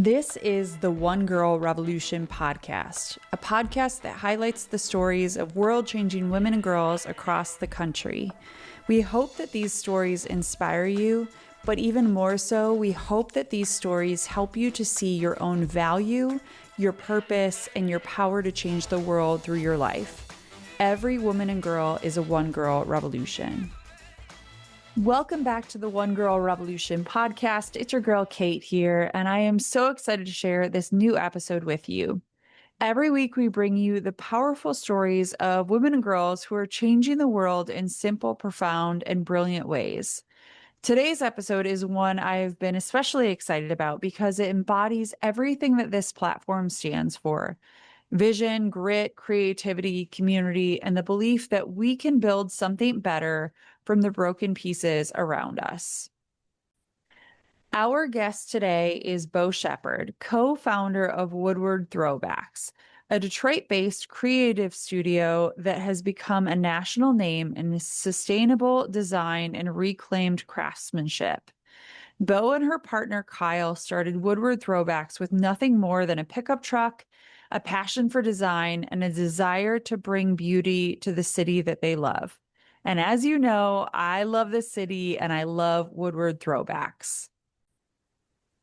This is the One Girl Revolution podcast, a podcast that highlights the stories of world-changing women and girls across the country. We hope that these stories inspire you, but even more so, we hope that these stories help you to see your own value, your purpose, and your power to change the world through your life. Every woman and girl is a One Girl Revolution. Welcome back to the One Girl Revolution podcast. It's your girl, Kate, here, and I am so excited to share this new episode with you. Every week, we bring you the powerful stories of women and girls who are changing the world in simple, profound, and brilliant ways. Today's episode is one I've been especially excited about because it embodies everything that this platform stands for: vision, grit, creativity, community, and the belief that we can build something better from the broken pieces around us. Our guest today is Bo Shepherd, co-founder of Woodward Throwbacks, a Detroit-based creative studio that has become a national name in sustainable design and reclaimed craftsmanship. Bo and her partner Kyle started Woodward Throwbacks with nothing more than a pickup truck, a passion for design, and a desire to bring beauty to the city that they love. And as you know, I love this city and I love Woodward Throwbacks.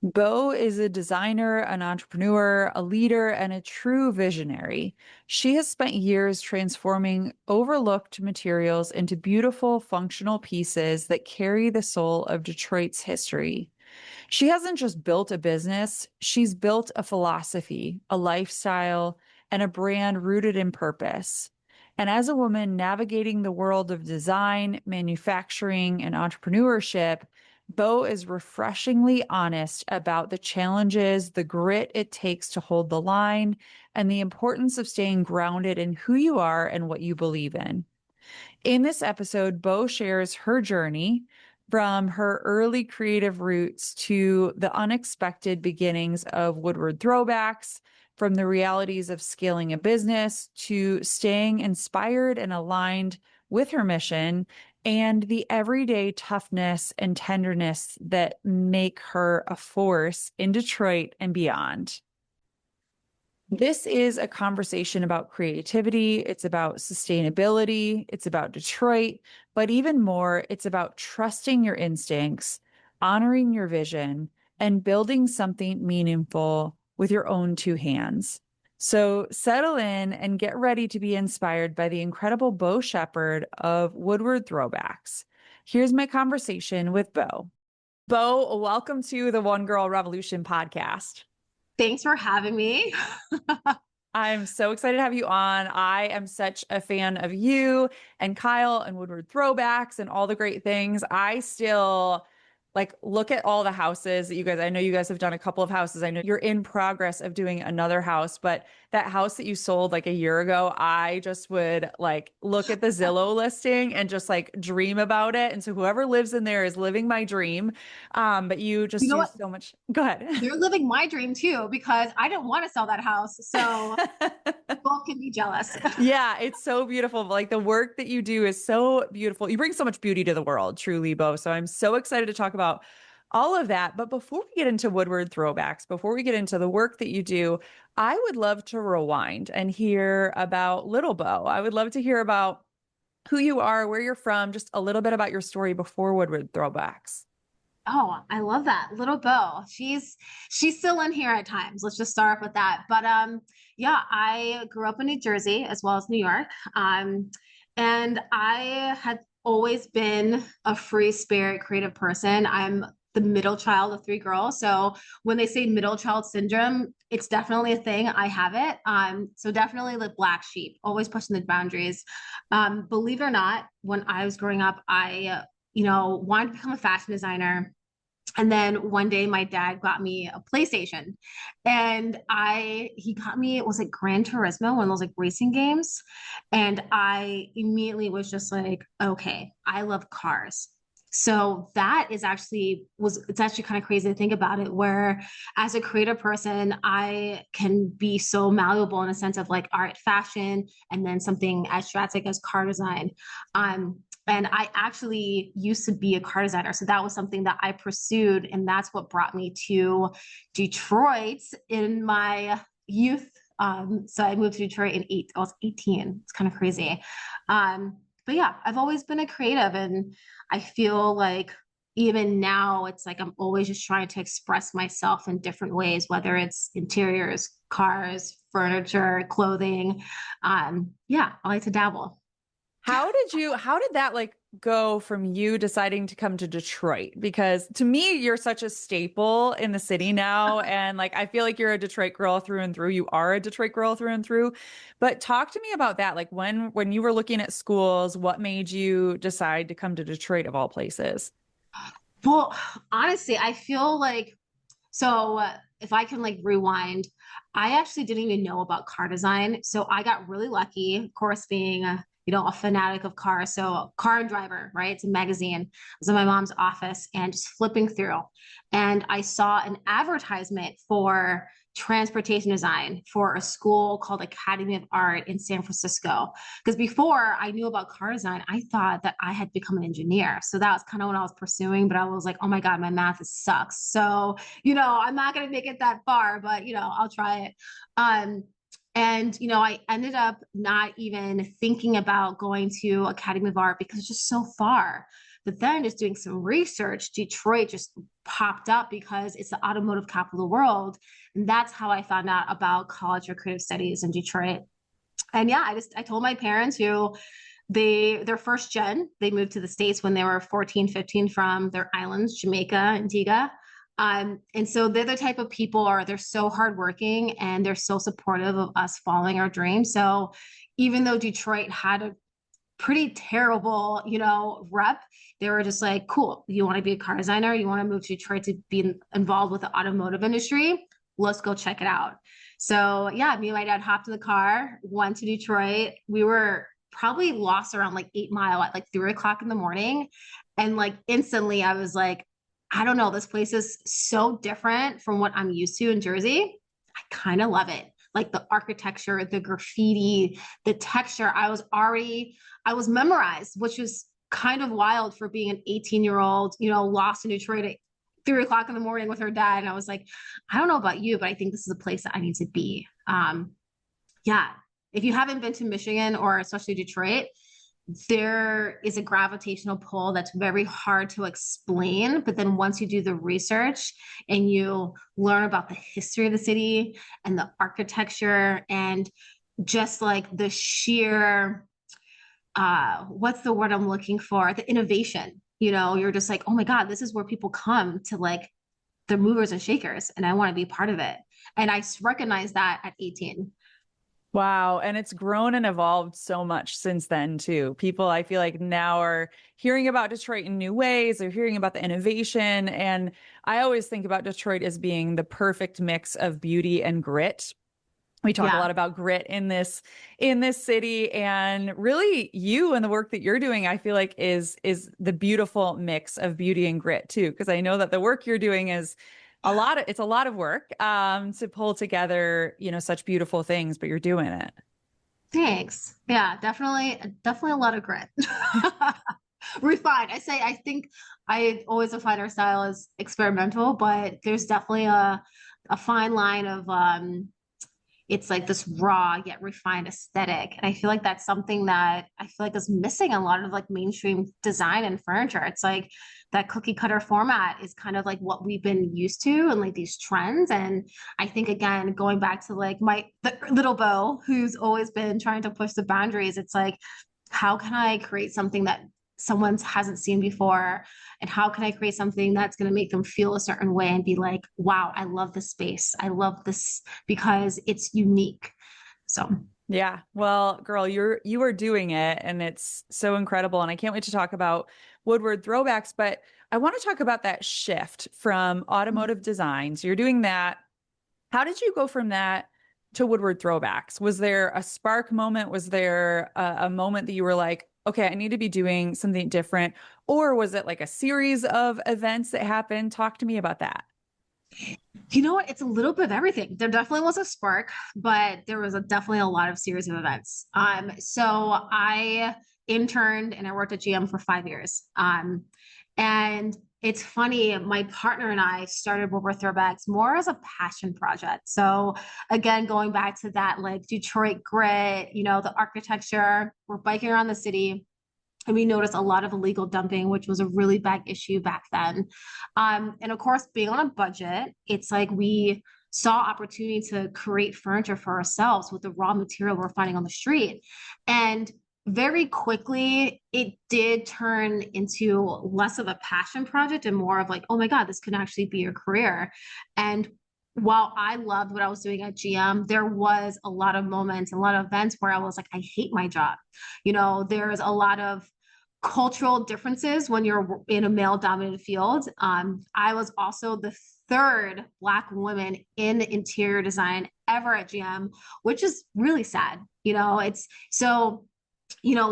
Bo is a designer, an entrepreneur, a leader, and a true visionary. She has spent years transforming overlooked materials into beautiful, functional pieces that carry the soul of Detroit's history. She hasn't just built a business, she's built a philosophy, a lifestyle, and a brand rooted in purpose. And as a woman navigating the world of design, manufacturing, and entrepreneurship, Bo is refreshingly honest about the challenges, the grit it takes to hold the line, and the importance of staying grounded in who you are and what you believe in. In this episode, Bo shares her journey from her early creative roots to the unexpected beginnings of Woodward Throwbacks, from the realities of scaling a business to staying inspired and aligned with her mission, and the everyday toughness and tenderness that make her a force in Detroit and beyond. This is a conversation about creativity. It's about sustainability. It's about Detroit, but even more, it's about trusting your instincts, honoring your vision, and building something meaningful with your own two hands. So settle in and get ready to be inspired by the incredible Bo Shepherd of Woodward Throwbacks. Here's my conversation with Bo. Bo, welcome to the One Girl Revolution podcast. Thanks for having me. I'm so excited to have you on. I am such a fan of you and Kyle and Woodward Throwbacks and all the great things. I still look at all the houses that I know you guys have done a couple of houses. I know you're in progress of doing another house, but that house that you sold a year ago, I just would look at the Zillow listing and just dream about it. And so whoever lives in there is living my dream. But you just do so much. Go ahead. You're living my dream too, because I didn't want to sell that house. So both can be jealous. Yeah, it's so beautiful. The work that you do is so beautiful. You bring so much beauty to the world, truly, Bo. So I'm so excited to talk about all of that. But before we get into Woodward Throwbacks, before we get into the work that you do, I would love to rewind and hear about Little Bo. I would love to hear about who you are, where you're from, just a little bit about your story before Woodward Throwbacks. Oh, I love that. Little Bo. She's still in here at times. Let's just start off with that. But yeah, I grew up in New Jersey as well as New York. And I had always been a free spirit creative person. I'm the middle child of three girls. So when they say middle child syndrome, it's definitely a thing. I have it. So definitely the black sheep, always pushing the boundaries. Believe it or not, when I was growing up, I wanted to become a fashion designer. And then one day my dad got me a PlayStation, and he got me, it was Gran Turismo, one of those racing games. And I immediately was just okay, I love cars. So that is it's actually kind of crazy to think about it, where as a creative person, I can be so malleable in a sense of art, fashion, and then something as drastic as car design. And I actually used to be a car designer. So that was something that I pursued. And that's what brought me to Detroit in my youth. So I moved to Detroit I was 18. It's kind of crazy. But yeah, I've always been a creative, and I feel like even now it's like I'm always just trying to express myself in different ways, whether it's interiors, cars, furniture, clothing. Yeah, I like to dabble. How did that like go from you deciding to come to Detroit? Because to me, you're such a staple in the city now. And like, I feel like you're a Detroit girl through and through. You are a Detroit girl through and through. But talk to me about that. Like when you were looking at schools, what made you decide to come to Detroit of all places? Well, honestly, I feel like if I can like rewind, I actually didn't even know about car design. So I got really lucky, of course, being a fanatic of cars. So Car and Driver, right? It's a magazine. I was in my mom's office and just flipping through. And I saw an advertisement for transportation design for a school called Academy of Art in San Francisco. Because before I knew about car design, I thought that I had become an engineer. So that was kind of what I was pursuing. But I was like, oh my God, my math sucks. So I'm not going to make it that far, but, I'll try it. And, I ended up not even thinking about going to Academy of Art because it's just so far. But then just doing some research, Detroit just popped up because it's the automotive capital of the world. And that's how I found out about College of Creative Studies in Detroit. And yeah, I told my parents who they're first gen. They moved to the States when they were 14, 15 from their islands, Jamaica, Antigua. And so they're the type of people they're so hardworking and they're so supportive of us following our dreams. So even though Detroit had a pretty terrible, rep, they were just like, cool, you want to be a car designer? You want to move to Detroit to be involved with the automotive industry? Let's go check it out. So yeah, me and my dad hopped in the car, went to Detroit. We were probably lost around like 8 Mile at like 3 o'clock in the morning. And like instantly I was like, I don't know, this place is so different from what I'm used to in Jersey. I kind of love it. Like the architecture, the graffiti, the texture. I was memorized, which was kind of wild for being an 18-year-old, lost in Detroit at 3 o'clock in the morning with her dad. And I was like, I don't know about you, but I think this is a place that I need to be. Yeah. If you haven't been to Michigan or especially Detroit, there is a gravitational pull that's very hard to explain. But then once you do the research and you learn about the history of the city and the architecture and just like the sheer, what's the word I'm looking for? The innovation, you're just like, oh my God, this is where people come to like the movers and shakers, and I want to be part of it. And I recognize that at 18. Wow. And it's grown and evolved so much since then, too. People, I feel like now are hearing about Detroit in new ways. They're hearing about the innovation. And I always think about Detroit as being the perfect mix of beauty and grit. We talk a Yeah. lot about grit in this city, and really you and the work that you're doing, I feel like is the beautiful mix of beauty and grit too. Because I know that the work you're doing is it's a lot of work to pull together, such beautiful things, but you're doing it. Thanks. Yeah, definitely a lot of grit. Refined. I think I always define our style as experimental, but there's definitely a fine line of it's like this raw yet refined aesthetic. And I feel like that's something that I feel like is missing a lot of like mainstream design and furniture. It's like that cookie cutter format is kind of like what we've been used to and like these trends. And I think again, going back to like the little Bo who's always been trying to push the boundaries, it's like, how can I create something that someone hasn't seen before, and how can I create something that's going to make them feel a certain way and be like, wow, I love this space, I love this because it's unique. So Yeah. Well, girl, you are doing it, and it's so incredible. And I can't wait to talk about Woodward Throwbacks, but I want to talk about that shift from automotive design. So you're doing that. How did you go from that to Woodward Throwbacks? Was there a spark moment? Was there a moment that you were like, okay, I need to be doing something different? Or was it like a series of events that happened? Talk to me about that. you know what? It's a little bit of everything. There definitely was a spark, but there was definitely a lot of series of events. So I interned and I worked at GM for 5 years. And it's funny, my partner and I started Woodward Throwbacks more as a passion project. So again, going back to that like Detroit grit, the architecture, we're biking around the city. And we noticed a lot of illegal dumping, which was a really big issue back then. And of course, being on a budget, it's like we saw opportunity to create furniture for ourselves with the raw material we're finding on the street. And very quickly, it did turn into less of a passion project and more of like, oh my God, this could actually be your career. And while I loved what I was doing at GM, there was a lot of moments, a lot of events where I was like, I hate my job. There's a lot of cultural differences when you're in a male dominated field. I was also the third Black woman in interior design ever at GM, which is really sad. It's so,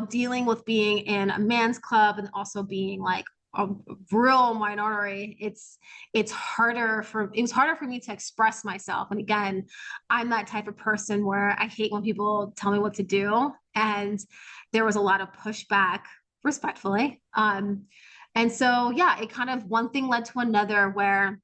dealing with being in a man's club and also being like a real minority, it was harder for me to express myself. And again, I'm that type of person where I hate when people tell me what to do. And there was a lot of pushback respectfully. And so, yeah, it kind of one thing led to another where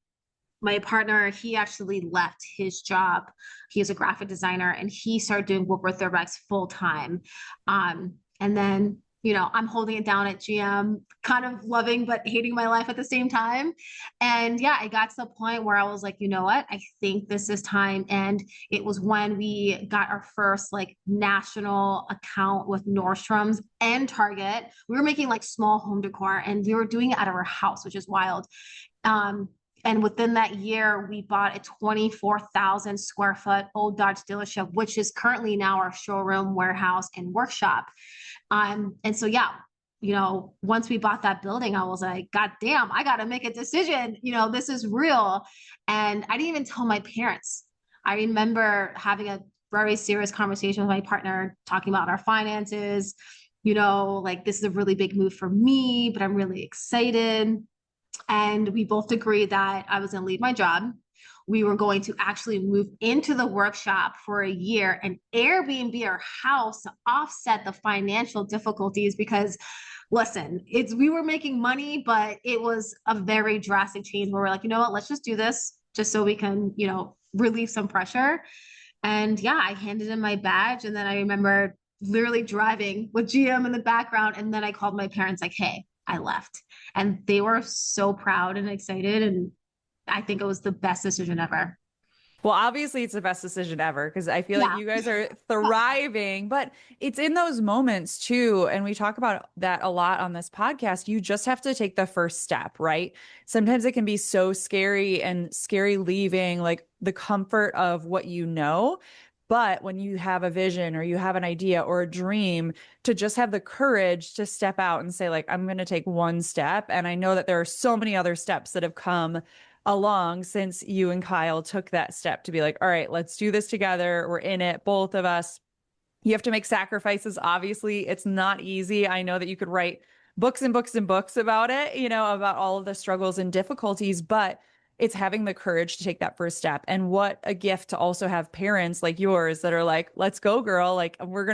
my partner, he actually left his job. He is a graphic designer and he started doing Woodward Throwbacks full time. And then, I'm holding it down at GM, kind of loving but hating my life at the same time. And yeah, it got to the point where I was like, you know what? I think this is time. And it was when we got our first like national account with Nordstrom's and Target. We were making like small home decor and we were doing it out of our house, which is wild. And within that year, we bought a 24,000 square foot old Dodge dealership, which is currently now our showroom, warehouse, and workshop. And so, yeah, once we bought that building, I was like, God damn, I got to make a decision. This is real. And I didn't even tell my parents. I remember having a very serious conversation with my partner, talking about our finances, like this is a really big move for me, but I'm really excited. And we both agreed that I was going to leave my job. We were going to actually move into the workshop for a year and Airbnb our house to offset the financial difficulties because listen, we were making money, but it was a very drastic change where we're like, you know what, let's just do this just so we can, relieve some pressure. And yeah, I handed in my badge. And then I remember literally driving with GM in the background. And then I called my parents like, hey, I left. And they were so proud and excited. And I think it was the best decision ever. Well, obviously it's the best decision ever because I feel like you guys are thriving, but it's in those moments too. And we talk about that a lot on this podcast. You just have to take the first step, right? Sometimes it can be so scary and scary leaving like the comfort of what you know. But when you have a vision or you have an idea or a dream, to just have the courage to step out and say, like, I'm going to take one step. And I know that there are so many other steps that have come along since you and Kyle took that step to be like, all right, let's do this together. We're in it, both of us. You have to make sacrifices. Obviously, it's not easy. I know that you could write books and books and books about it, about all of the struggles and difficulties, but it's having the courage to take that first step. And what a gift to also have parents like yours that are like, let's go, girl. Like we're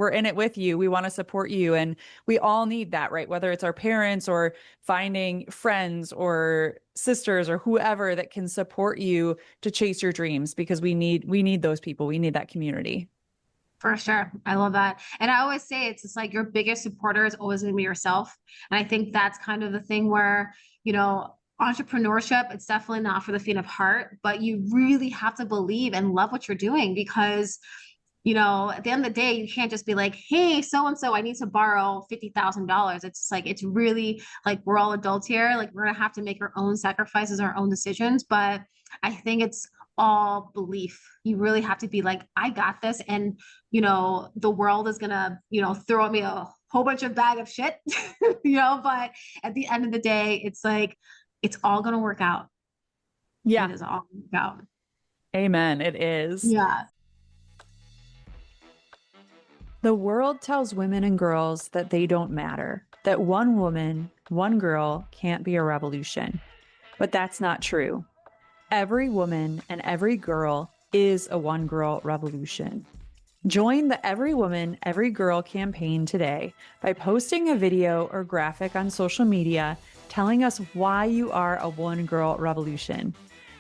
in it with you. We want to support you. And we all need that, right? Whether it's our parents or finding friends or sisters or whoever that can support you to chase your dreams, because we need those people. We need that community. For sure. I love that. And I always say it's just like your biggest supporter is always going to be yourself. And I think that's kind of the thing where, entrepreneurship, it's definitely not for the faint of heart, but you really have to believe and love what you're doing because, at the end of the day, you can't just be like, hey, so-and-so, I need to borrow $50,000. It's like, it's really like, we're all adults here. Like we're going to have to make our own sacrifices, our own decisions. But I think it's all belief. You really have to be like, I got this. And, the world is going to, throw at me a whole bunch of bag of shit, but at the end of the day, it's like, it's all going to work out. Yeah. It is all going to work out. Amen. It is. Yeah. The world tells women and girls that they don't matter, that one woman, one girl can't be a revolution. But that's not true. Every woman and every girl is a one-girl revolution. Join the Every Woman, Every Girl campaign today by posting a video or graphic on social media telling us why you are a One Girl Revolution.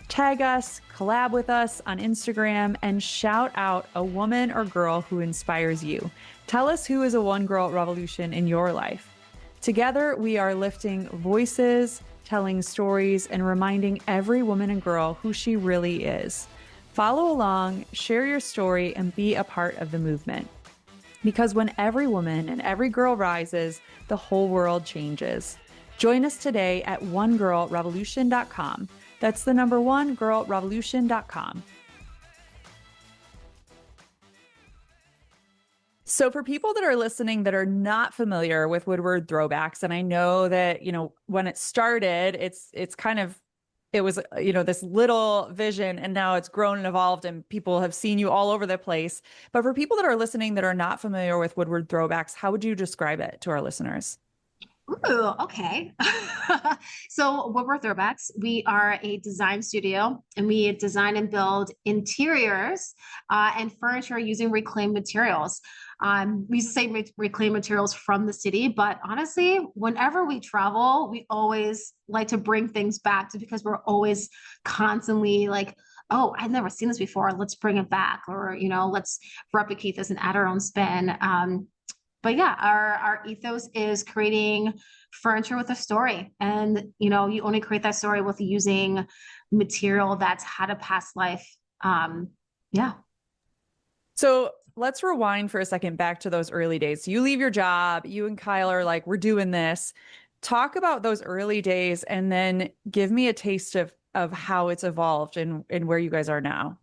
Tag us, collab with us on Instagram, and shout out a woman or girl who inspires you. Tell us who is a One Girl Revolution in your life. Together, we are lifting voices, telling stories, and reminding every woman and girl who she really is. Follow along, share your story, and be a part of the movement. Because when every woman and every girl rises, the whole world changes. Join us today at onegirlrevolution.com. That's the number one, girlrevolution.com. So for people that are listening that are not familiar with Woodward Throwbacks, and I know that, when it started, it was, this little vision, and now it's grown and evolved and people have seen you all over the place. But for people that are listening that are not familiar with Woodward Throwbacks, how would you describe it to our listeners? Ooh, okay. So Woodward Throwbacks, we are a design studio and we design and build interiors and furniture using reclaimed materials. We used to say reclaimed materials from the city, but honestly, whenever we travel, we always like to bring things back to because we're always constantly like, oh, I've never seen this before. Let's bring it back, or let's replicate this and add our own spin. But yeah, our ethos is creating furniture with a story. And, you only create that story with using material that's had a past life. Yeah. So let's rewind for a second back to those early days. So you leave your job, you and Kyle are like, we're doing this. Talk about those early days and then give me a taste of how it's evolved and where you guys are now.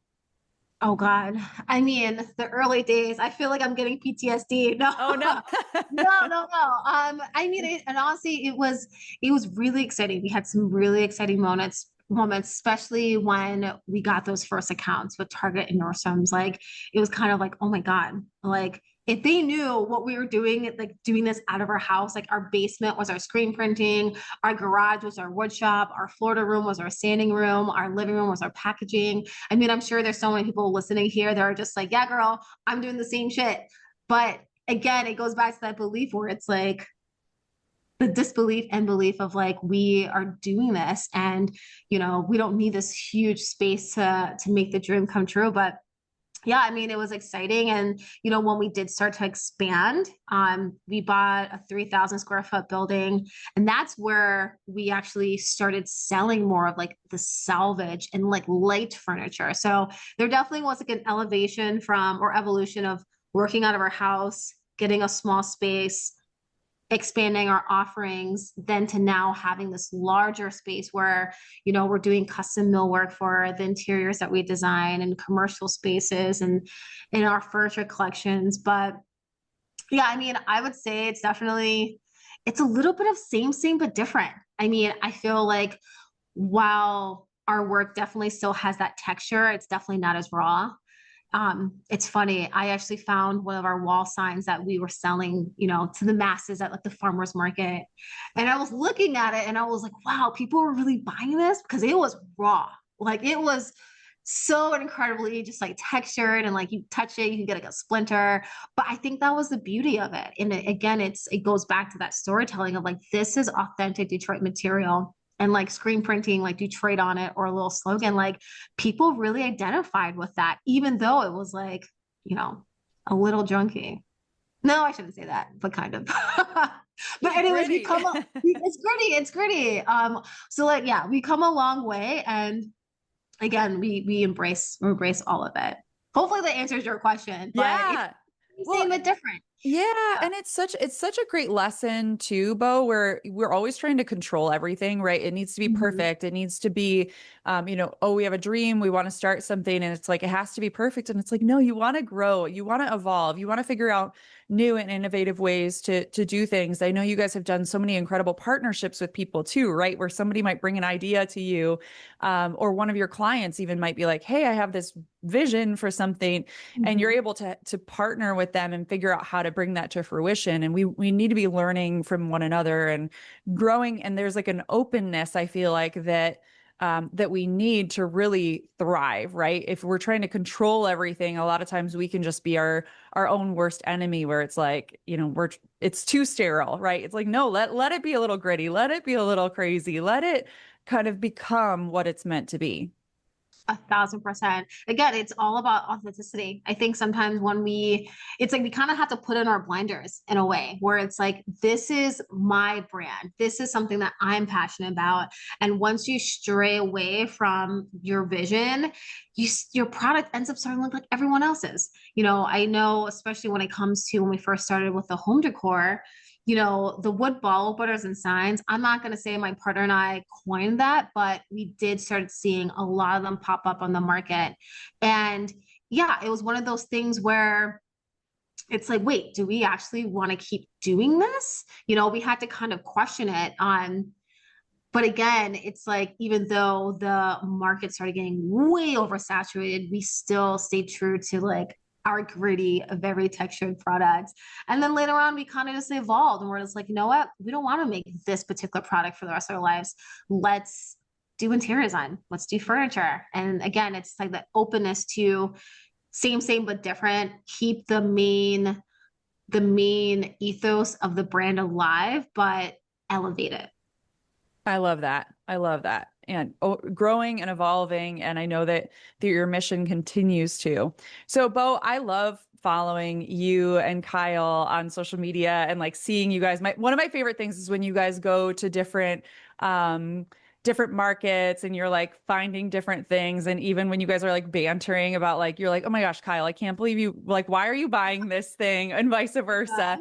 Oh God. I mean, the early days, I feel like I'm getting PTSD. No, Oh no. no. I mean, and honestly, it was really exciting. We had some really exciting moments, especially when we got those first accounts with Target and Nordstrom's. Like, it was kind of like, oh my God, like if they knew what we were doing, like doing this out of our house, like our basement was our screen printing, our garage was our wood shop, our Florida room was our sanding room, our living room was our packaging. I mean, I'm sure there's so many people listening here that are just like, yeah, girl, I'm doing the same shit. But again, it goes back to that belief where it's like the disbelief and belief of like, we are doing this and, we don't need this huge space to make the dream come true. But yeah, I mean, it was exciting. And, when we did start to expand, we bought a 3,000 square foot building. And that's where we actually started selling more of like the salvage and like light furniture. So there definitely was like an elevation from or evolution of working out of our house, getting a small space, expanding our offerings, then to now having this larger space where we're doing custom millwork for the interiors that we design and commercial spaces and in our furniture collections. But yeah, I mean, I would say it's a little bit of same but different. I mean, I feel like while our work definitely still has that texture, it's definitely not as raw. It's funny. I actually found one of our wall signs that we were selling, to the masses at like the farmer's market. And I was looking at it and I was like, wow, people were really buying this because it was raw. Like it was so incredibly just like textured and like you touch it, you can get like a splinter. But I think that was the beauty of it. And again, it goes back to that storytelling of like, this is authentic Detroit material. And like screen printing, like Detroit on it, or a little slogan, like people really identified with that, even though it was like, a little junky. No, I shouldn't say that, but kind of. But anyways, it's gritty. So like, yeah, we come a long way. And again, we embrace all of it. Hopefully that answers your question, but Yeah. it's the same but different. Yeah, and it's such a great lesson too, Bo, where we're always trying to control everything, right? It needs to be perfect. It needs to be, oh, we have a dream, we want to start something, and it's like it has to be perfect. And it's like, no, you want to grow, you want to evolve, you want to figure out new and innovative ways to do things. I know you guys have done so many incredible partnerships with people too, right? Where somebody might bring an idea to you, or one of your clients even might be like, hey, I have this vision for something, and you're able to partner with them and figure out how to bring that to fruition. And we need to be learning from one another and growing. And there's like an openness, I feel like, that that we need to really thrive, right? If we're trying to control everything, a lot of times we can just be our own worst enemy, where it's like, it's too sterile, right? It's like, no, let it be a little gritty, let it be a little crazy, let it kind of become what it's meant to be. 1,000%. Again, it's all about authenticity. I think sometimes it's like we kind of have to put in our blinders in a way where it's like, this is my brand. This is something that I'm passionate about. And once you stray away from your vision, your product ends up starting to look like everyone else's. I know, especially when it comes to when we first started with the home decor, the wood ball butters and signs. I'm not going to say my partner and I coined that, but we did start seeing a lot of them pop up on the market. And yeah, it was one of those things where it's like, wait, do we actually want to keep doing this? We had to kind of question it on. But again, it's like, even though the market started getting way oversaturated, we still stayed true to like our gritty, very textured products. And then later on, we kind of just evolved and we're just like, you know what? We don't want to make this particular product for the rest of our lives. Let's do interior design. Let's do furniture. And again, it's like the openness to same, but different. Keep the main ethos of the brand alive, but elevate it. I love that. I love that. And growing and evolving. And I know that your mission continues to. So, Bo, I love following you and Kyle on social media and like seeing you guys. One of my favorite things is when you guys go to different markets and you're like finding different things. And even when you guys are like bantering about like, you're like, oh my gosh, Kyle, I can't believe you, like, why are you buying this thing? And vice versa. Yeah.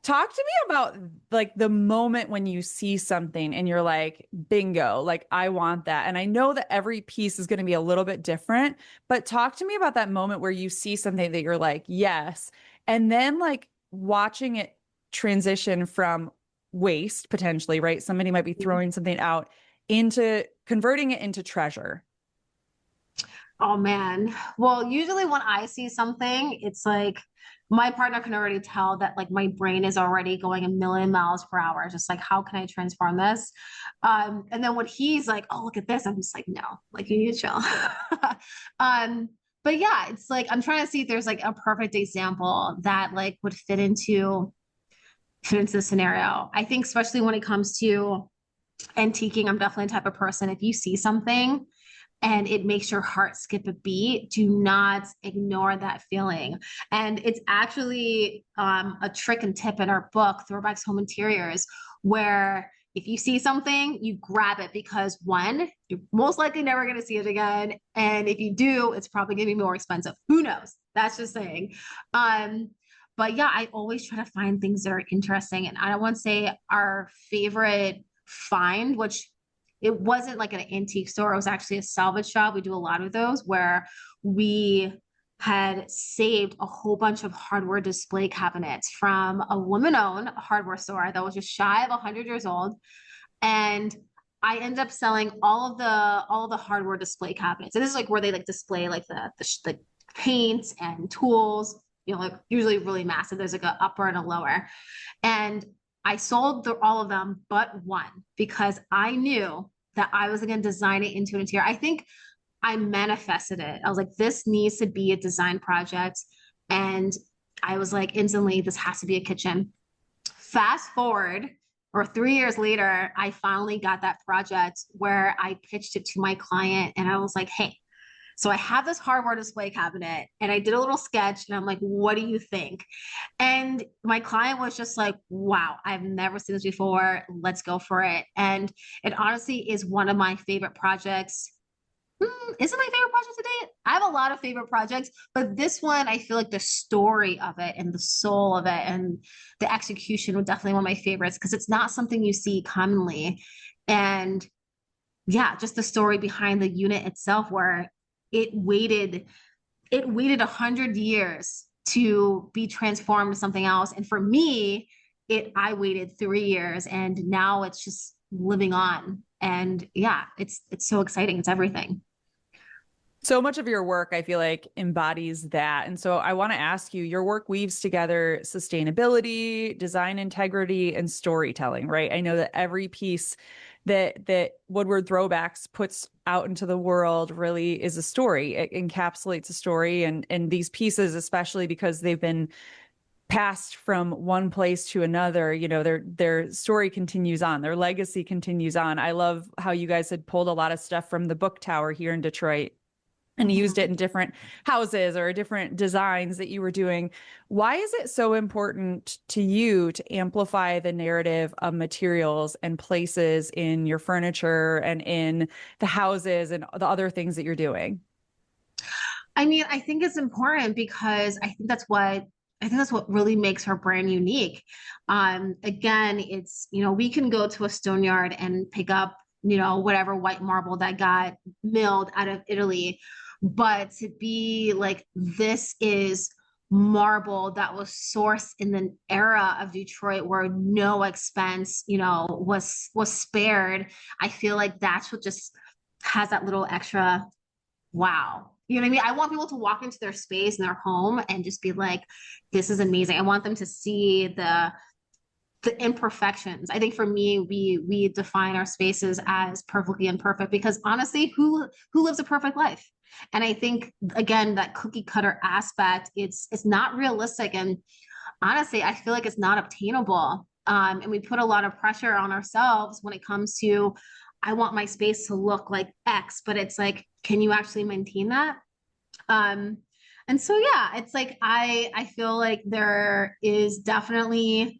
Talk to me about like the moment when you see something and you're like, bingo, like I want that. And I know that every piece is going to be a little bit different, but talk to me about that moment where you see something that you're like, yes. And then like watching it transition from waste potentially, right? Somebody might be throwing something out into converting it into treasure. Oh man. Well, usually when I see something, it's like my partner can already tell that like my brain is already going a million miles per hour. Just like, how can I transform this? And then when he's like, oh, look at this, I'm just like, no, like you need to chill. um, but yeah, it's like I'm trying to see if there's like a perfect example that like would fit into the scenario. I think especially when it comes to antiquing, I'm definitely the type of person, if you see something and it makes your heart skip a beat, do not ignore that feeling. And it's actually a trick and tip in our book, Throwbacks Home Interiors, where if you see something, you grab it because one, you're most likely never going to see it again. And if you do, it's probably going to be more expensive. Who knows? That's just saying. But yeah, I always try to find things that are interesting. And I don't want to say our favorite find, which it wasn't like an antique store. It was actually a salvage shop. We do a lot of those where we had saved a whole bunch of hardware display cabinets from a woman-owned hardware store that was just shy of 100 years old. And I ended up selling all of the hardware display cabinets. And this is like where they like display like the paints and tools, like usually really massive. There's like an upper and a lower. And I sold all of them but one because I knew that I was going to design it into an interior. I think I manifested it. I was like, this needs to be a design project. And I was like, instantly, this has to be a kitchen. Fast forward, or 3 years later, I finally got that project where I pitched it to my client and I was like, hey, so I have this hardware display cabinet and I did a little sketch and I'm like, what do you think? And my client was just like, wow, I've never seen this before. Let's go for it. And it honestly is one of my favorite projects. Is it my favorite project to date? I have a lot of favorite projects, but this one, I feel like the story of it and the soul of it and the execution were definitely one of my favorites because it's not something you see commonly. And yeah, just the story behind the unit itself where it waited 100 years to be transformed to something else. And for me, I waited 3 years and now it's just living on. And yeah, it's so exciting. It's everything. So much of your work, I feel like, embodies that. And so I want to ask you, your work weaves together sustainability, design integrity, and storytelling, right? I know that every piece that Woodward Throwbacks puts out into the world really is a story. It encapsulates a story, and these pieces, especially because they've been passed from one place to another, you know, their story continues on, their legacy continues on. I love how you guys had pulled a lot of stuff from the book tower here in Detroit and used it in different houses or different designs that you were doing. Why is it so important to you to amplify the narrative of materials and places in your furniture and in the houses and the other things that you're doing? I mean, I think it's important because I think that's what really makes her brand unique. Again, it's, you know, we can go to a stone yard and pick up, you know, whatever white marble that got milled out of Italy. But to be like, this is marble that was sourced in the era of Detroit where no expense, you know, was spared. I feel like that's what just has that little extra wow. You know what I mean? I want people to walk into their space in their home and just be like, this is amazing. I want them to see the imperfections. I think for me, we define our spaces as perfectly imperfect because honestly, who lives a perfect life? And I think again, that cookie cutter aspect, it's not realistic. And honestly, I feel like it's not obtainable. And we put a lot of pressure on ourselves when it comes to, I want my space to look like X, but it's like, can you actually maintain that? Um, and so, yeah, it's like, I feel like there is definitely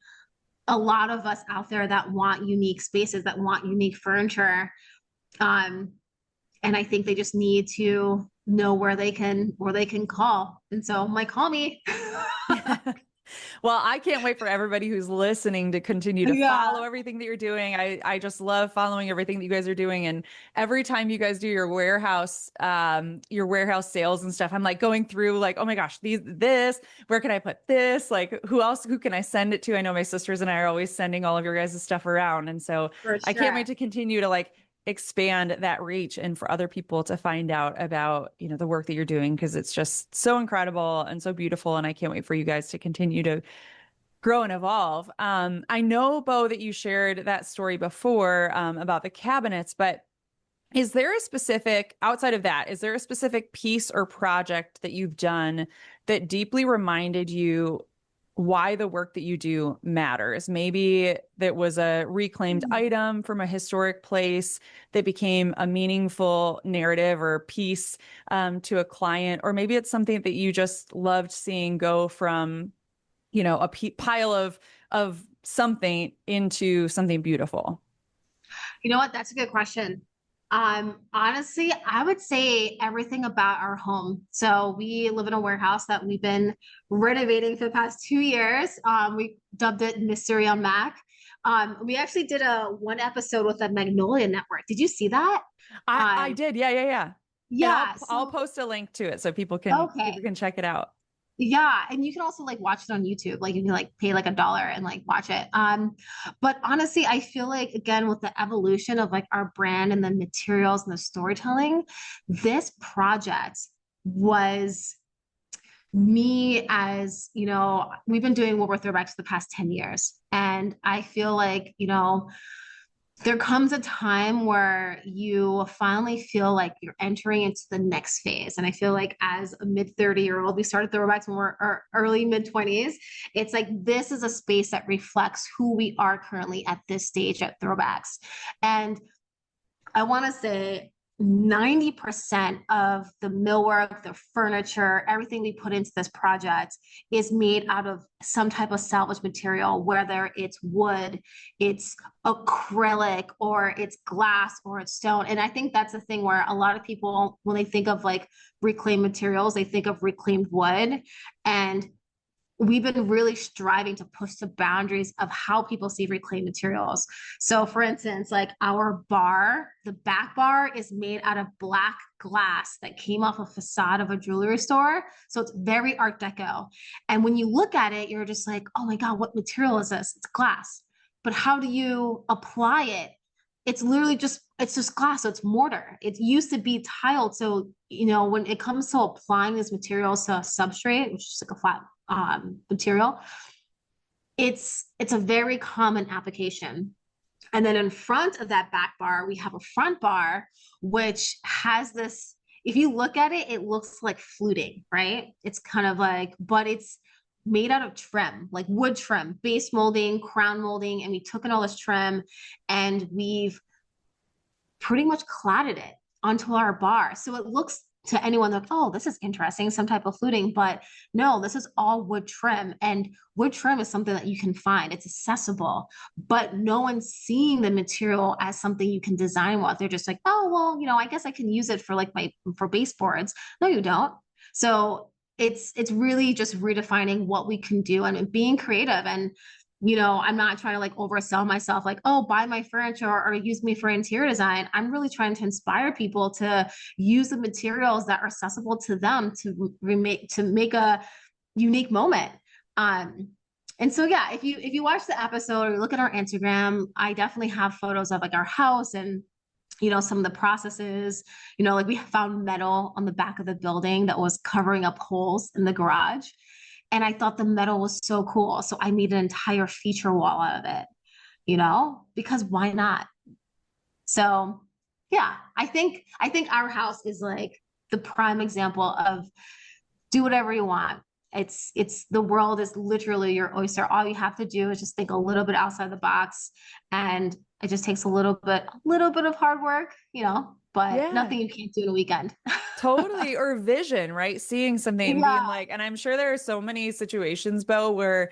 a lot of us out there that want unique spaces, that want unique furniture. Um, and I think they just need to know where they can call. And so, like, call me. Well, I can't wait for everybody who's listening to continue to Yeah, follow everything that you're doing. I just love following everything that you guys are doing. And every time you guys do your warehouse sales and stuff, I'm like going through like, oh my gosh, where can I put this? Like who can I send it to? I know my sisters and I are always sending all of your guys' stuff around. And so for I can't wait sure. to continue to like expand that reach and for other people to find out about, you know, the work that you're doing because it's just so incredible and so beautiful. And I can't wait for you guys to continue to grow and evolve. I know, Bo, that you shared that story before about the cabinets, but is there a specific, outside of that, is there a specific piece or project that you've done that deeply reminded you why the work that you do matters? Maybe that was a reclaimed item from a historic place that became a meaningful narrative or piece to a client, or maybe it's something that you just loved seeing go from, you know, a pile of something into something beautiful. You know what? That's a good question. Honestly, I would say everything about our home. So we live in a warehouse that we've been renovating for the past 2 years. We dubbed it Mystery on Mac. We actually did a one episode with the Magnolia Network. Did you see that? I Um, did. Yeah. And yeah. I'll So post a link to it so people okay. can check it out. Yeah, and you can also like watch it on YouTube. Like you can like pay like $1 and like watch it. But honestly, I feel like again with the evolution of like our brand and the materials and the storytelling, this project was me as, you know, we've been doing Woodward Throwbacks for the past 10 years. And I feel like, you know, there comes a time where you finally feel like you're entering into the next phase. And I feel like as a mid 30-year-old, we started throwbacks when we're early mid 20s. It's like this is a space that reflects who we are currently at this stage at throwbacks. And I want to say 90% of the millwork, the furniture, everything we put into this project is made out of some type of salvage material, whether it's wood, it's acrylic, or it's glass, or it's stone. And I think that's the thing where a lot of people, when they think of like reclaimed materials, they think of reclaimed wood. And we've been really striving to push the boundaries of how people see reclaimed materials. So for instance, like our bar, the back bar is made out of black glass that came off a facade of a jewelry store. So it's very Art Deco. And when you look at it, you're just like, oh my God, what material is this? It's glass. But how do you apply it? It's literally it's just glass. So it's mortar. It used to be tiled. So, you know, when it comes to applying these materials to a substrate, which is like a flat material, it's a very common application. And then in front of that back bar, we have a front bar, which has this, if you look at it, it looks like fluting, right? It's kind of like, but it's made out of trim, like wood trim, base molding, crown molding. And we took in all this trim and we've pretty much cladded it onto our bar. So it looks to anyone like, oh, this is interesting, some type of fluting. But no, this is all wood trim. And wood trim is something that you can find. It's accessible, but no one's seeing the material as something you can design with. They're just like, oh, well, I guess I can use it for like for baseboards. No, you don't. So it's really just redefining what we can do and being creative. And I'm not trying to like oversell myself, like, oh, buy my furniture or use me for interior design. I'm really trying to inspire people to use the materials that are accessible to them to make a unique moment. And so, yeah, if you watch the episode or you look at our Instagram, I definitely have photos of like our house and some of the processes, like we found metal on the back of the building that was covering up holes in the garage. And I thought the metal was so cool. So I made an entire feature wall out of it, because why not? So yeah, I think our house is like the prime example of do whatever you want. It's the world is literally your oyster. All you have to do is just think a little bit outside the box, and it just takes a little bit of hard work, but nothing you can't do in a weekend. Totally. Or vision, right? Seeing something and being like, and I'm sure there are so many situations, Bo, where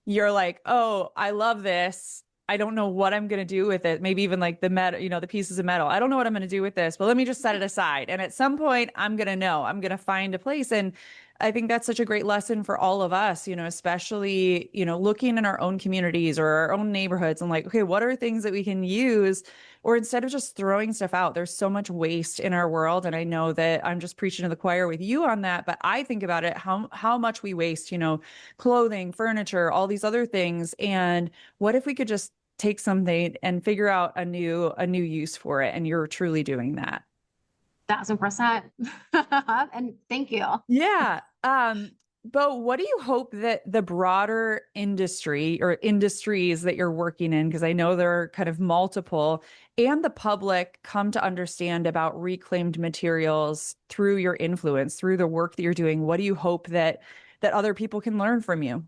you're like, oh, I love this. I don't know what I'm going to do with it. Maybe even like the metal, the pieces of metal. I don't know what I'm going to do with this, but let me just set it aside. And at some point I'm going to know, I'm going to find a place. And I think that's such a great lesson for all of us, especially, looking in our own communities or our own neighborhoods and like, okay, what are things that we can use? Or instead of just throwing stuff out, there's so much waste in our world. And I know that I'm just preaching to the choir with you on that, but I think about it, how much we waste, clothing, furniture, all these other things. And what if we could just take something and figure out a new use for it? And you're truly doing that. 1,000%. And thank you. Yeah. But what do you hope that the broader industry or industries that you're working in, because I know there are kind of multiple, and the public come to understand about reclaimed materials through your influence, through the work that you're doing? What do you hope that other people can learn from you?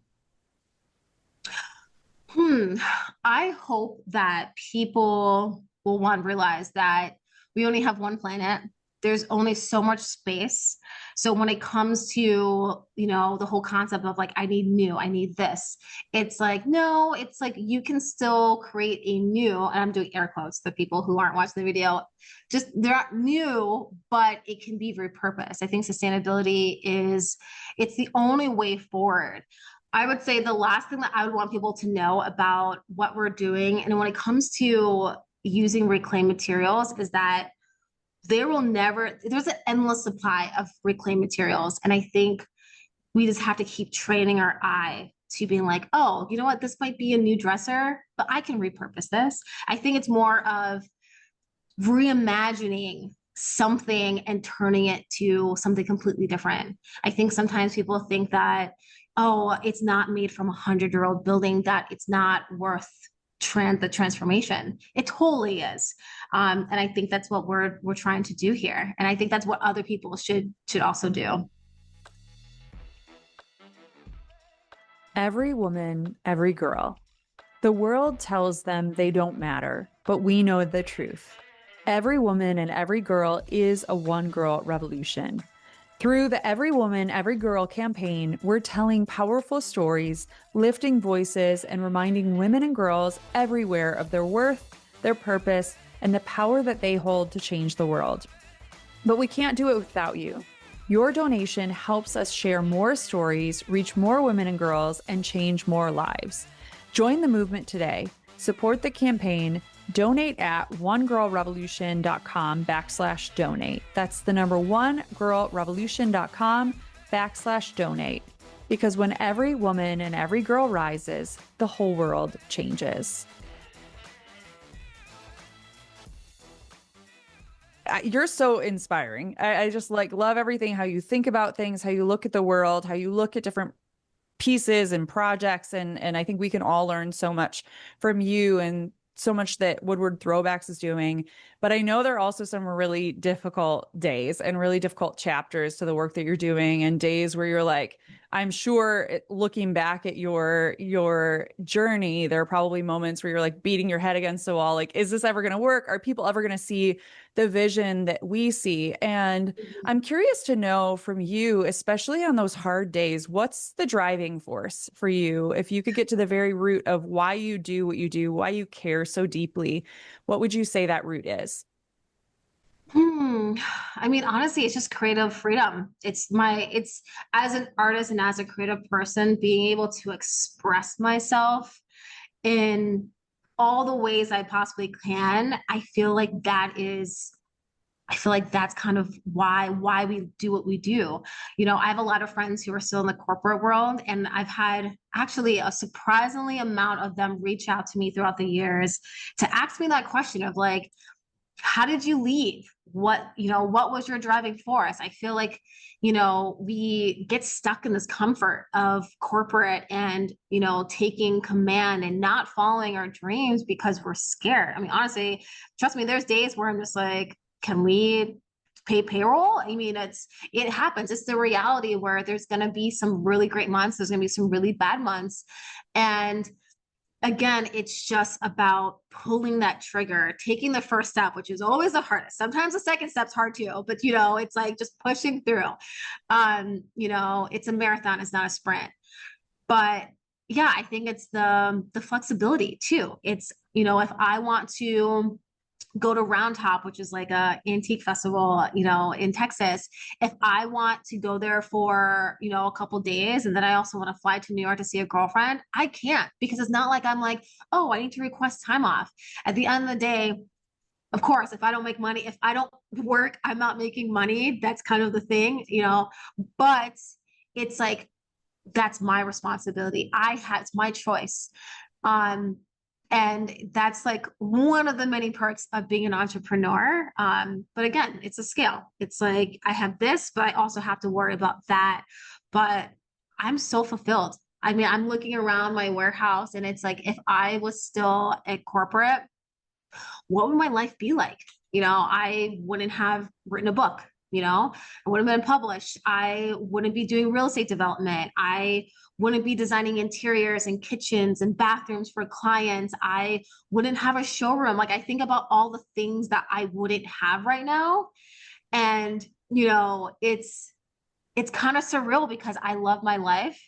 I hope that people will realize that we only have one planet. There's only so much space. So when it comes to, the whole concept of like, I need this, it's like, no, it's like you can still create a new, and I'm doing air quotes, the people who aren't watching the video, just they're not new, but it can be repurposed. I think sustainability it's the only way forward. I would say the last thing that I would want people to know about what we're doing, and when it comes to using reclaimed materials, is that there's an endless supply of reclaimed materials. And I think we just have to keep training our eye to being like, oh, you know what, this might be a new dresser, but I can repurpose this. I think it's more of reimagining something and turning it to something completely different. I think sometimes people think that, oh, it's not made from 100-year-old building, that it's not worth the transformation. It totally is. And I think that's what we're trying to do here. And I think that's what other people should also do. Every woman, every girl. The world tells them they don't matter, but we know the truth. Every woman and every girl is a one-girl revolution. Through the Every Woman, Every Girl campaign, we're telling powerful stories, lifting voices, and reminding women and girls everywhere of their worth, their purpose, and the power that they hold to change the world. But we can't do it without you. Your donation helps us share more stories, reach more women and girls, and change more lives. Join the movement today. Support the campaign. Donate at onegirlrevolution.com/donate. That's the number onegirlrevolution.com/donate. Because when every woman and every girl rises, the whole world changes. You're so inspiring. I just love everything, how you think about things, how you look at the world, how you look at different pieces and projects. And I think we can all learn so much from you. And so much that Woodward Throwbacks is doing, but I know there are also some really difficult days and really difficult chapters to the work that you're doing, and days where you're like, I'm sure looking back at your journey, there are probably moments where you're like beating your head against the wall, like, is this ever going to work? Are people ever going to see the vision that we see? And I'm curious to know from you, especially on those hard days, what's the driving force for you? If you could get to the very root of why you do what you do, why you care so deeply, what would you say that root is? I mean, honestly, it's just creative freedom. It's as an artist and as a creative person, being able to express myself in all the ways I possibly can. I feel like that's kind of why we do what we do. You know, I have a lot of friends who are still in the corporate world, and I've had actually a surprisingly amount of them reach out to me throughout the years to ask me that question of like, how did you leave? What was your driving force? I feel like, we get stuck in this comfort of corporate and, taking command and not following our dreams because we're scared. I mean, honestly, trust me, there's days where I'm just like, can we pay payroll? I mean, it happens. It's the reality where there's going to be some really great months. There's going to be some really bad months. And again, it's just about pulling that trigger, taking the first step, which is always the hardest. Sometimes the second step's hard too, but it's like just pushing through. It's a marathon, it's not a sprint. But yeah, I think it's the flexibility too. It's, if I want to go to Round Top, which is like a antique festival, in Texas. If I want to go there for, a couple days, and then I also want to fly to New York to see a girlfriend, I can't, because it's not like I'm like, oh, I need to request time off. At the end of the day, of course, if I don't make money, if I don't work, I'm not making money. That's kind of the thing, but it's like, that's my responsibility. It's my choice. And that's like one of the many perks of being an entrepreneur. But again, it's a scale. It's like I have this, but I also have to worry about that. But I'm so fulfilled. I mean, I'm looking around my warehouse and it's like, if I was still at corporate, what would my life be like? I wouldn't have written a book, I wouldn't have been published. I wouldn't be doing real estate development. I wouldn't be designing interiors and kitchens and bathrooms for clients. I wouldn't have a showroom. Like I think about all the things that I wouldn't have right now. And, it's kind of surreal because I love my life.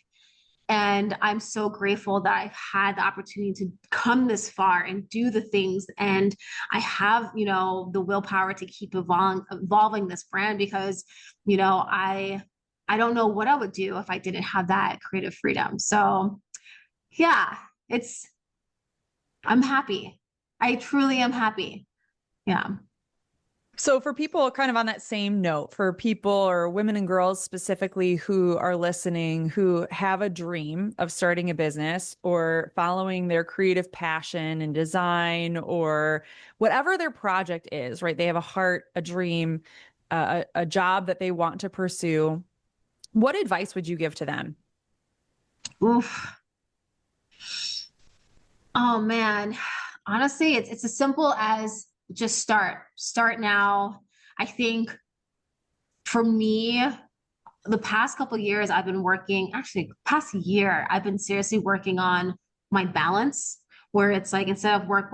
And I'm so grateful that I've had the opportunity to come this far and do the things. And I have, the willpower to keep evolving this brand because, I don't know what I would do if I didn't have that creative freedom. So yeah, I'm happy. I truly am happy. Yeah. So for people kind of on that same note, for people or women and girls specifically who are listening, who have a dream of starting a business or following their creative passion and design or whatever their project is, right? They have a heart, a dream, a job that they want to pursue. What advice would you give to them? Oof. Oh man. Honestly, it's as simple as just start now. I think for me, the past couple of years I've been working, actually past year, I've been seriously working on my balance, where it's like instead of work,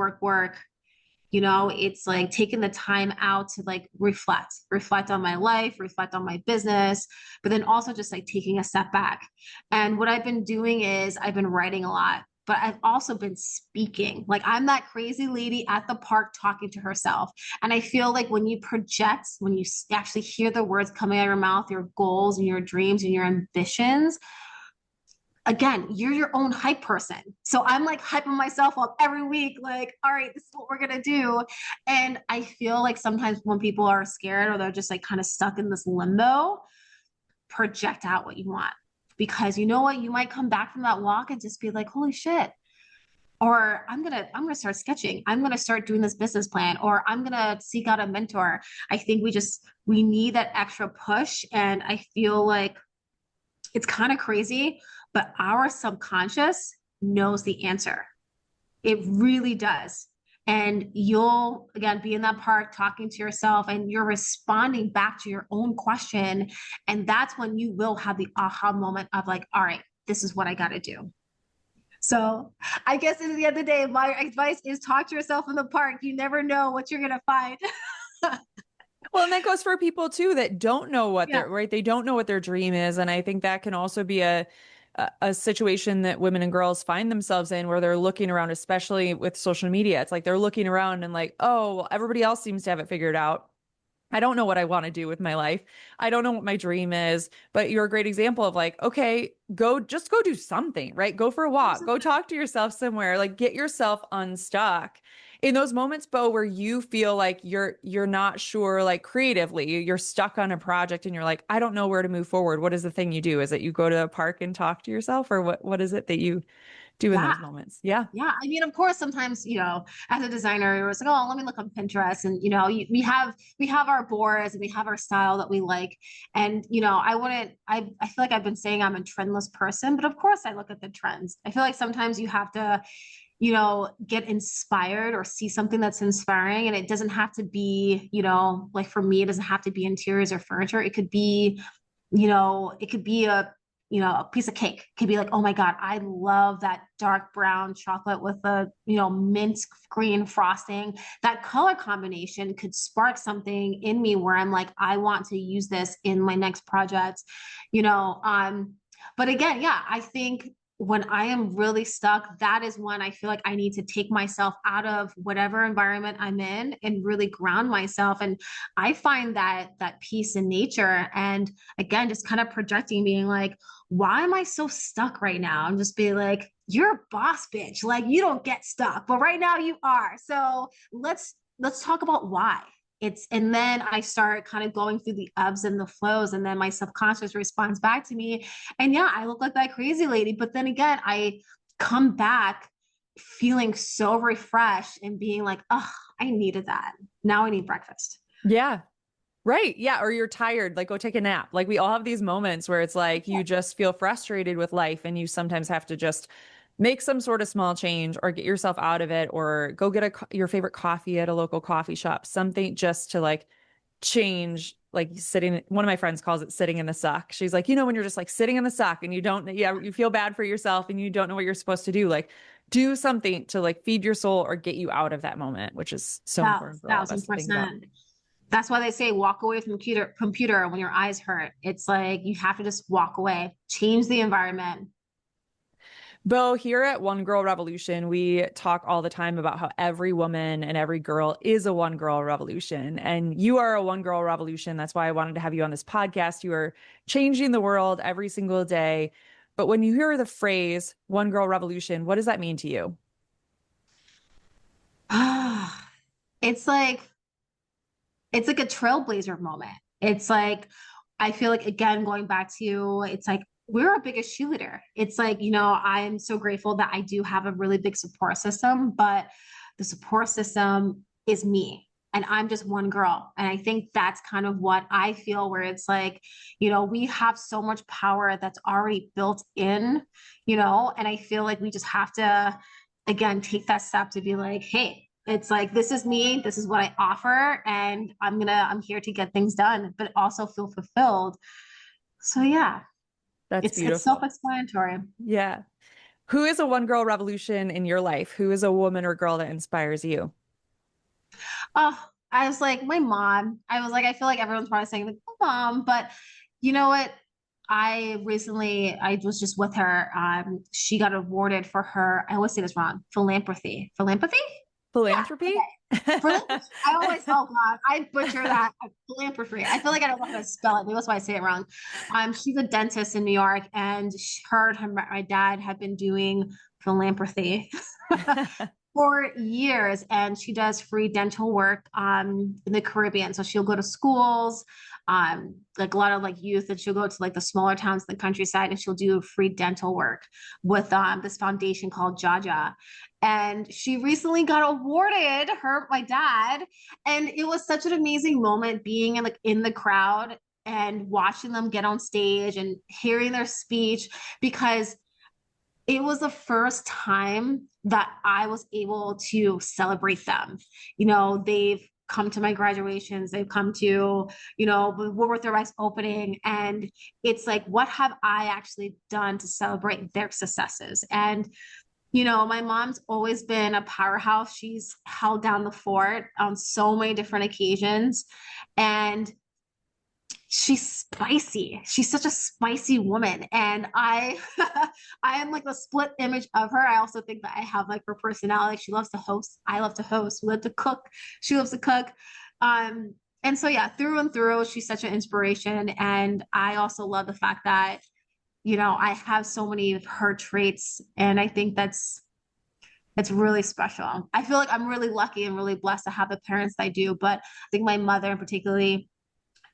it's like taking the time out to like reflect on my life, reflect on my business, but then also just like taking a step back. And what I've been doing is I've been writing a lot, but I've also been speaking. Like I'm that crazy lady at the park talking to herself. And I feel like when you project, when you actually hear the words coming out of your mouth, your goals and your dreams and your ambitions, again, you're your own hype person. So I'm like hyping myself up every week, like, all right, this is what we're going to do. And I feel like sometimes when people are scared or they're just like kind of stuck in this limbo, project out what you want. Because you know what? You might come back from that walk and just be like, holy shit. Or I'm gonna start sketching. I'm gonna start doing this business plan, or I'm gonna seek out a mentor. I think we need that extra push. And I feel like it's kind of crazy, but our subconscious knows the answer. It really does. And you'll again be in that park talking to yourself and you're responding back to your own question. And that's when you will have the aha moment of like, all right, this is what I got to do. So I guess at the end of the day, my advice is talk to yourself in the park. You never know what you're going to find. Well, and that goes for people too that don't know what Yeah. their right. They don't know what their dream is, and I think that can also be a situation that women and girls find themselves in where they're looking around, especially with social media. It's like they're looking around and like, oh, well, everybody else seems to have it figured out. I don't know what I want to do with my life. I don't know what my dream is, but you're a great example of like, okay, just go do something, right? Go for a walk, go talk to yourself somewhere, like get yourself unstuck. In those moments, Bo, where you feel like you're not sure, like creatively, you're stuck on a project and you're like, I don't know where to move forward. What is the thing you do? Is it you go to a park and talk to yourself, or what is it that you do in Yeah. those moments? Yeah. Yeah, I mean, of course, sometimes, as a designer, you're just like, oh, let me look on Pinterest, and we have our boards and we have our style that we like, and I feel like I've been saying I'm a trendless person, but of course, I look at the trends. I feel like sometimes you have to, get inspired or see something that's inspiring, and it doesn't have to be, like for me, it doesn't have to be interiors or furniture. It could be a piece of cake. It could be like, oh my God, I love that dark brown chocolate with the, mint green frosting. That color combination could spark something in me where I'm like, I want to use this in my next project, you know. But again, yeah, I think when I am really stuck, that is when I feel like I need to take myself out of whatever environment I'm in and really ground myself. And I find that peace in nature. And again, just kind of projecting, being like, why am I so stuck right now? And just be like, you're a boss bitch. Like you don't get stuck, but right now you are. So let's talk about why. And then I start kind of going through the ebbs and the flows, and then my subconscious responds back to me. And yeah, I look like that crazy lady. But then again, I come back feeling so refreshed and being like, oh, I needed that. Now I need breakfast. Yeah. Right. Yeah. Or you're tired, like go take a nap. Like we all have these moments where it's like you just feel frustrated with life and you sometimes have to just make some sort of small change or get yourself out of it or go get your favorite coffee at a local coffee shop, something just to like change, like sitting. One of my friends calls it sitting in the suck. She's like, when you're just like sitting in the suck and you don't, yeah, you feel bad for yourself and you don't know what you're supposed to do. Like do something to like feed your soul or get you out of that moment, which is so Yeah, important for all of us thousand to think about. percent. That's why they say walk away from computer when your eyes hurt. It's like you have to just walk away, change the environment. Bo, here at One Girl Revolution, we talk all the time about how every woman and every girl is a one girl revolution. And you are a one girl revolution. That's why I wanted to have you on this podcast. You are changing the world every single day. But when you hear the phrase one girl revolution, what does that mean to you? It's like it's like a trailblazer moment. It's like I feel like again going back to it's like we're our biggest cheerleader. It's like, I'm so grateful that I do have a really big support system, but the support system is me. And I'm just one girl. And I think that's kind of what I feel where it's like, we have so much power that's already built in, and I feel like we just have to, again, take that step to be like, hey, it's like, this is me, this is what I offer, and I'm here to get things done, but also feel fulfilled. So yeah, That's it's beautiful. self-explanatory. Yeah. Who is a one girl revolution in your life? Who is a woman or girl that inspires you? Oh, I was like, my mom. I was like, I feel like everyone's probably saying like, oh, mom, but you know what? I was just with her. She got awarded for her, I always say this wrong, philanthropy. Philanthropy? Yeah. Philanthropy? Okay. Philanthropy. Oh God, I butcher that. Philanthropy. I feel like I don't know how to spell it. Maybe that's why I say it wrong. She's a dentist in New York, and my dad had been doing philanthropy for years, and she does free dental work in the Caribbean. So she'll go to schools, like a lot of like youth, and she'll go to like the smaller towns in the countryside, and she'll do free dental work with this foundation called Jaja. And she recently got awarded my dad, and it was such an amazing moment being in the crowd and watching them get on stage and hearing their speech, because it was the first time that I was able to celebrate them. You know, they've come to my graduations, they've come to, you know, the Woodward Throwbacks opening, and it's like, what have I actually done to celebrate their successes? And you know, my mom's always been a powerhouse. She's held down the fort on so many different occasions. And she's spicy. She's such a spicy woman. And I I am like a split image of her. I also think that I have like her personality. She loves to host. I love to host. We love to cook. She loves to cook. Um, and so yeah, through and through, she's such an inspiration. And I also love the fact that, you know, I have so many of her traits. And I think that's really special. I feel like I'm really lucky and really blessed to have the parents that I do. But I think my mother, in particularly,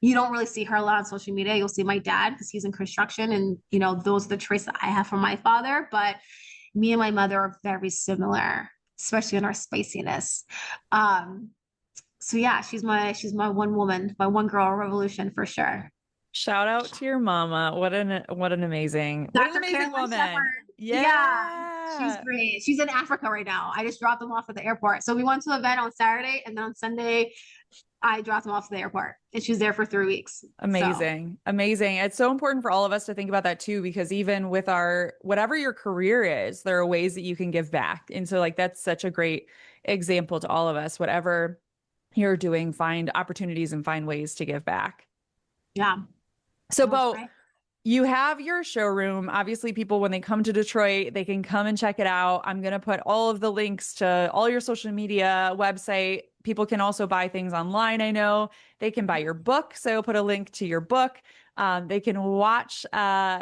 you don't really see her a lot on social media. You'll see my dad because he's in construction, and you know those are the traits that I have from my father. But me and my mother are very similar, especially in our spiciness. Um, so yeah, she's my one woman, my one girl revolution for sure. Shout out to your mama. What an Dr. amazing Caroline woman. Shepherd. Yeah, she's Yeah. great. She's in Africa right now. I just dropped them off at the airport. So we went to an event on Saturday, and then on Sunday I dropped them off to the airport, and she's there for 3 weeks. So Amazing. Amazing. It's so important for all of us to think about that too, because even with our, whatever your career is, there are ways that you can give back. And so, like, that's such a great example to all of us. Whatever you're doing, find opportunities and find ways to give back. yeah, So, that was Bo, great. you have your showroom. Obviously, people, when they come to Detroit, they can come and check it out. I'm going to put all of the links to all your social media, website. People can also buy things online. I know they can buy your book. So I'll put a link to your book. They can watch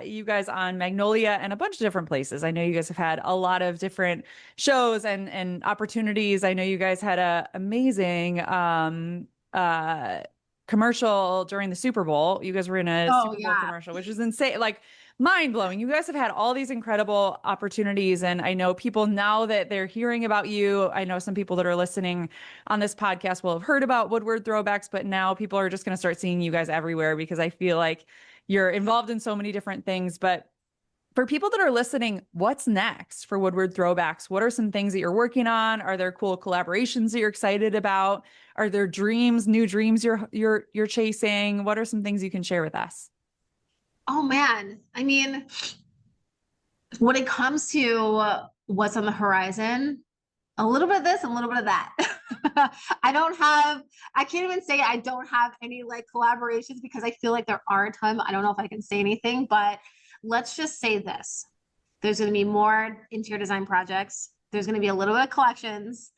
you guys on Magnolia and a bunch of different places. I know you guys have had a lot of different shows and opportunities. I know you guys had a amazing uh, commercial during the Super Bowl. You guys were in a Oh Super Bowl yeah. commercial, which is insane, like mind blowing. You guys have had all these incredible opportunities. And I know people now that they're hearing about you, I know some people that are listening on this podcast will have heard about Woodward Throwbacks, but now people are just going to start seeing you guys everywhere because I feel like you're involved in so many different things. But for people that are listening, what's next for Woodward Throwbacks? What are some things that you're working on? Are there cool collaborations that you're excited about? Are there dreams, new dreams you're chasing? What are some things you can share with us? Oh man. I mean, when it comes to what's on the horizon, a little bit of this and a little bit of that. I can't even say I don't have any like collaborations because I feel like there are a ton. I don't know if I can say anything, but let's just say this. There's going to be more interior design projects. There's going to be a little bit of collections,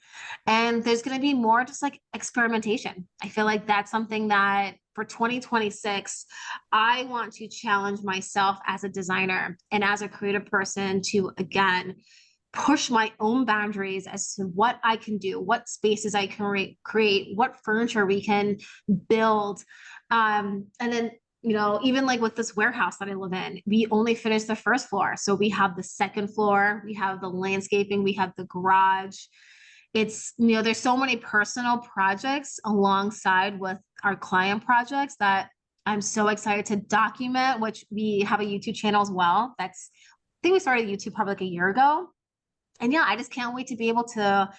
and there's going to be more just like experimentation. I feel like that's something that for 2026, I want to challenge myself as a designer and as a creative person to, again, push my own boundaries as to what I can do, what spaces I can create, what furniture we can build. And then, you know, even like with this warehouse that I live in, we only finished the first floor. So we have the second floor, we have the landscaping, we have the garage. It's, you know, there's so many personal projects alongside with our client projects that I'm so excited to document, which we have a YouTube channel as well. I think we started YouTube probably like a year ago. And yeah, I just can't wait to be able to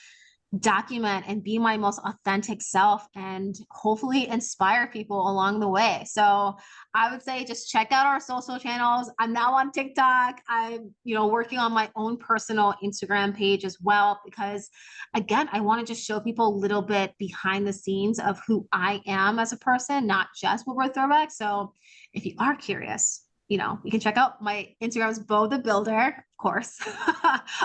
document and be my most authentic self and hopefully inspire people along the way. So I would say just check out our social channels. I'm now on TikTok. I'm, you know, working on my own personal Instagram page as well, because again, I want to just show people a little bit behind the scenes of who I am as a person, not just Woodward Throwback. So if you are curious, you know, you can check out my Instagram's Bo the Builder, of course.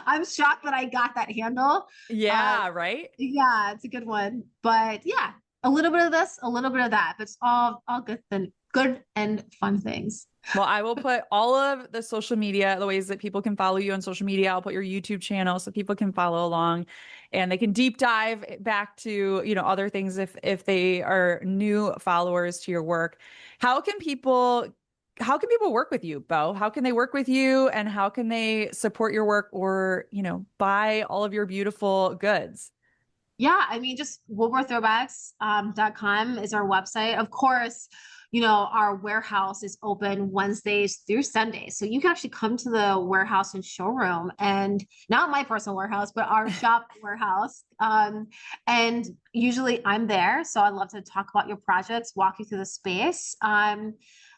I'm shocked that I got that handle. Um, Yeah, right? yeah, it's a good one. But yeah, a little bit of this, a little bit of that. But it's all good and fun things. Well, I will put all of the social media, the ways that people can follow you on social media. I'll put your YouTube channel so people can follow along and they can deep dive back to, you know, other things if they are new followers to your work. How can people how can people work with you, Bo? How can they work with you and how can they support your work or, you know, buy all of your beautiful goods? Yeah, I mean, just woodwardthrowbacks.com is our website. Of course, our warehouse is open Wednesdays through Sundays. So you can actually come to the warehouse and showroom, and not my personal warehouse, but our shop warehouse. And usually I'm there. So I'd love to talk about your projects, walk you through the space.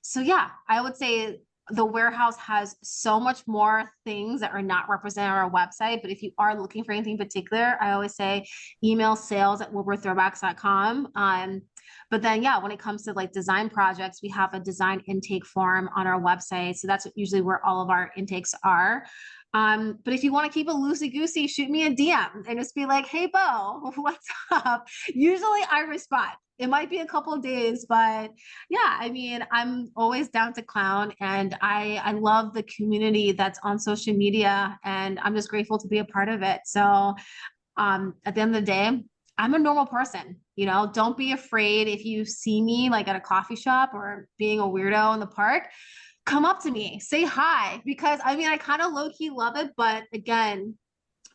So yeah, I would say the warehouse has so much more things that are not represented on our website. But if you are looking for anything in particular, I always say email sales@woodwardthrowbacks.com. But then, yeah, when it comes to like design projects, we have a design intake form on our website. So that's usually where all of our intakes are. But if you want to keep it loosey goosey, shoot me a DM and just be like, hey, Bo, what's up? Usually I respond. It might be a couple of days, but yeah, I mean, I'm always down to clown, and I love the community that's on social media, and I'm just grateful to be a part of it. So at the end of the day, I'm a normal person. Don't be afraid if you see me like at a coffee shop or being a weirdo in the park. Come up to me, say hi, because I mean, I kind of low key love it. But again,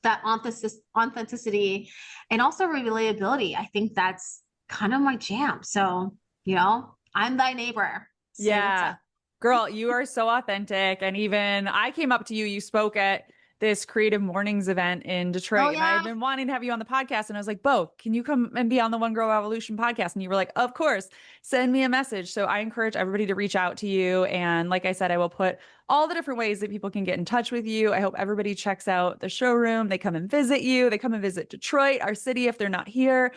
that authenticity and also relatability, I think that's kind of my jam. So, I'm thy neighbor. Say what's Yeah. up. Girl, you are so authentic. And even I came up to you, you spoke at this Creative Mornings event in Detroit, Oh and I had yeah. been wanting to have you on the podcast. And I was like, Bo, can you come and be on the One Girl Revolution podcast? And you were like, of course, send me a message. So I encourage everybody to reach out to you. And like I said, I will put all the different ways that people can get in touch with you. I hope everybody checks out the showroom. They come and visit you. They come and visit Detroit, our city, if they're not here.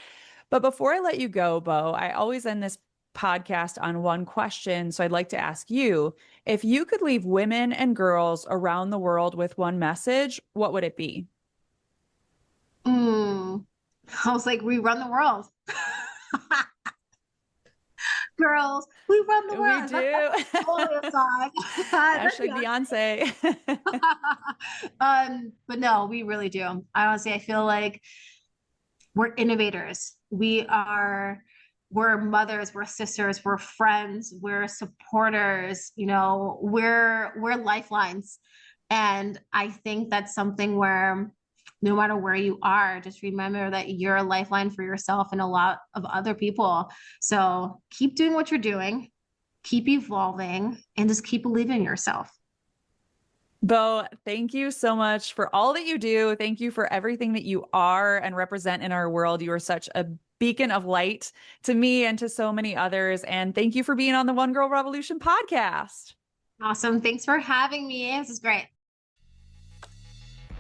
But before I let you go, Bo, I always end this podcast on one question. So I'd like to ask you, if you could leave women and girls around the world with one message, what would it be? I was like, we run the world. Girls, we run the We world. do. That's totally a song. That's Hashtag Beyonce. but no, we really do. I honestly, I feel like we're innovators. We're mothers, we're sisters, we're friends, we're supporters, we're lifelines. And I think that's something where no matter where you are, just remember that you're a lifeline for yourself and a lot of other people. So keep doing what you're doing, keep evolving, and just keep believing in yourself. Bo, thank you so much for all that you do. Thank you for everything that you are and represent in our world. You are such a beacon of light to me and to so many others. And thank you for being on the One Girl Revolution podcast. Awesome. Thanks for having me. This is great.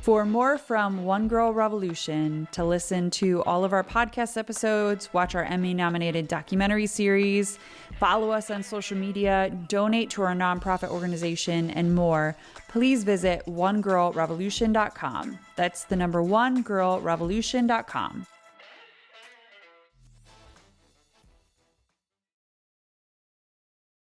For more from One Girl Revolution, to listen to all of our podcast episodes, watch our Emmy-nominated documentary series, follow us on social media, donate to our nonprofit organization, and more, please visit onegirlrevolution.com. That's the number onegirlrevolution.com.